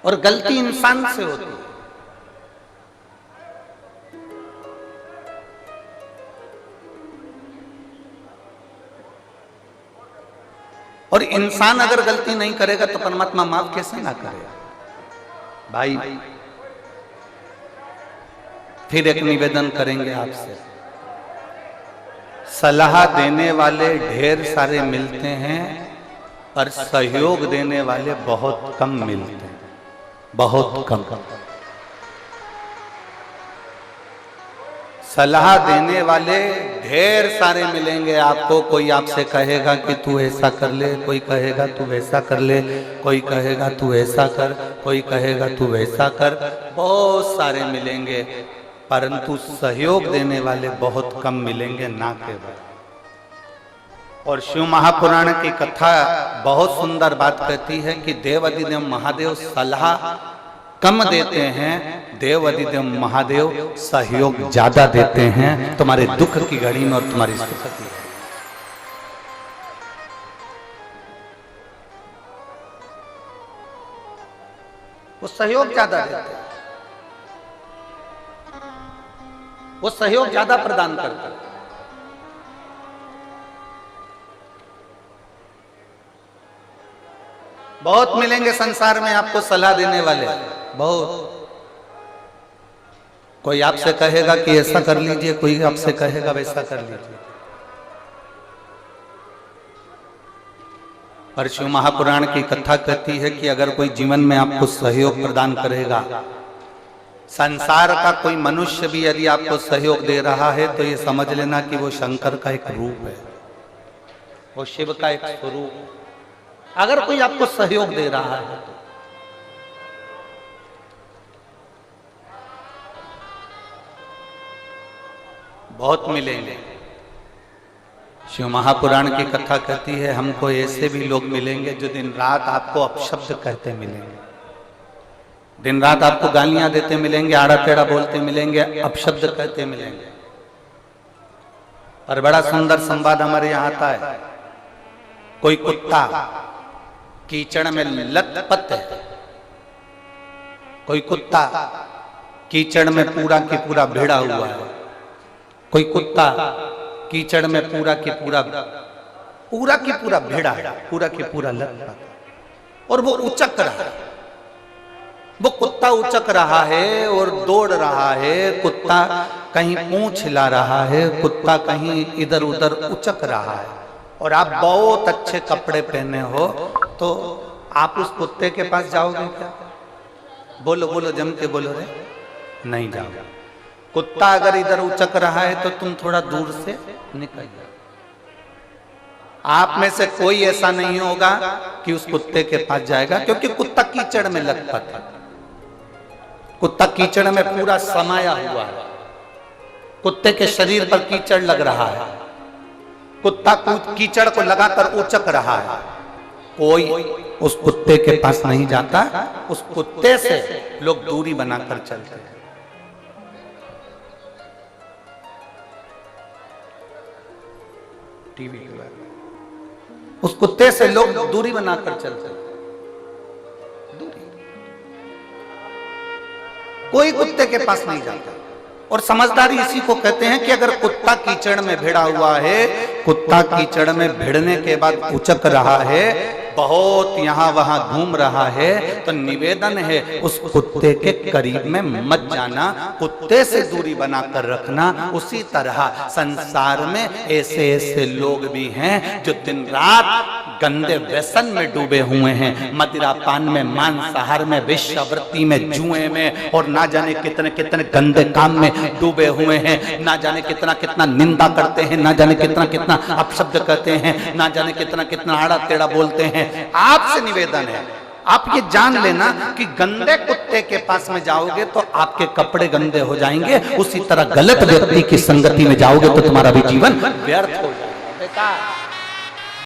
और गलती इंसान से होती है। और इंसान अगर गलती नहीं करेगा तो परमात्मा माफ कैसे ना करेगा। भाई फिर एक निवेदन करेंगे आपसे, सलाह देने वाले ढेर सारे मिलते हैं पर सहयोग देने वाले बहुत कम मिलते हैं, बहुत कम। सलाह देने वाले ढेर सारे मिलेंगे आपको। कोई आपसे कहेगा कि तू ऐसा कर ले, कोई कहेगा तू वैसा कर ले, कोई कहेगा तू ऐसा कर, कोई कहेगा तू वैसा कर, बहुत सारे मिलेंगे परंतु सहयोग देने वाले बहुत कम मिलेंगे, ना केवल। और शिव महापुराण की कथा बहुत सुंदर बात कहती है कि देव अधिदेव महादेव सलाह कम देते हैं, देव अधिदेव महादेव सहयोग ज्यादा देते हैं तुम्हारे दुख की घड़ी में और तुम्हारी सुख की घड़ी। वो सहयोग ज्यादा देते हैं, वो सहयोग ज्यादा प्रदान करते हैं। बहुत मिलेंगे संसार में आपको सलाह देने वाले, बहुत। कोई आपसे कहेगा कि ऐसा कर लीजिए, कोई आपसे कहेगा वैसा कर लीजिए। पर शिव महापुराण की कथा कहती है कि अगर कोई जीवन में आपको सहयोग प्रदान करेगा, संसार का कोई मनुष्य भी यदि आपको सहयोग दे रहा है तो ये समझ लेना कि वो शंकर का एक रूप है, वो शिव का एक स्वरूप। अगर कोई आपको सहयोग दे रहा है तो बहुत मिलेंगे। शिव महापुराण की कथा कहती है हमको ऐसे भी लोग मिलेंगे जो दिन रात आपको अपशब्द कहते मिलेंगे, दिन रात आपको गालियां देते मिलेंगे, आड़ा टेढ़ा बोलते मिलेंगे, अपशब्द कहते मिलेंगे। और बड़ा सुंदर संवाद हमारे यहाँ आता है, कोई कुत्ता कीचड़ में लथपथ है, कोई कुत्ता कीचड़ में पूरा की पूरा भिड़ा हुआ है, कोई कुत्ता कीचड़ में पूरा की पूरा भिड़ा है, पूरा की पूरा लथपथ, और वो उचक रहा है। वो कुत्ता उचक रहा है और दौड़ रहा है, कुत्ता कहीं पूंछ हिला रहा है, कुत्ता कहीं इधर उधर उचक रहा है। और आप बहुत अच्छे कपड़े पहने हो तो आप उस कुत्ते के पास जाओगे क्या? बोलो बोलो, जम के बोलो रे, नहीं जाओगे। कुत्ता अगर इधर उचक रहा है तो तुम थोड़ा दूर से निकल जाओ। आप में से कोई ऐसा नहीं होगा कि उस कुत्ते के पास जाएगा, क्योंकि कुत्ता कीचड़ में लथपथ है, कुत्ता कीचड़ में पूरा समाया हुआ है, कुत्ते के शरीर पर कीचड़ लग रहा है, कुत्ता कीचड़ को लगाकर उचक रहा है। कोई उस कुत्ते के पास नहीं जाता, उस कुत्ते से लोग दूरी बनाकर चलते हैं। टीवी उस कुत्ते से लोग दूरी बनाकर चलते हैं, दूरी। कोई कुत्ते के पास नहीं जाता। और समझदारी इसी को कहते हैं कि अगर कुत्ता कीचड़ में भिड़ा हुआ है, कुत्ता कीचड़ में भिड़ने के बाद उचक रहा है, बहुत यहां वहां घूम रहा है, तो निवेदन है उस कुत्ते के करीब में मत जाना, कुत्ते से दूरी बनाकर रखना। उसी तरह संसार में ऐसे ऐसे लोग भी हैं जो दिन रात गंदे व्यसन में डूबे हुए हैं, मदिरापान में, मांसाहार में, वेश्यावृत्ति में, जुए में, और ना जाने कितने कितने गंदे काम में डूबे हुए हैं, ना जाने कितना कितना निंदा करते हैं, ना जाने कितना कितना अपशब्द कहते हैं, ना जाने कितना कितना आड़ा टेढ़ा बोलते हैं। आपसे निवेदन है, आप ये जान लेना कि गंदे कुत्ते के पास में जाओगे तो आपके कपड़े गंदे हो जाएंगे, उसी तरह गलत व्यक्ति की संगति में जाओगे तो तुम्हारा भी जीवन व्यर्थ हो जाएगा। बेटा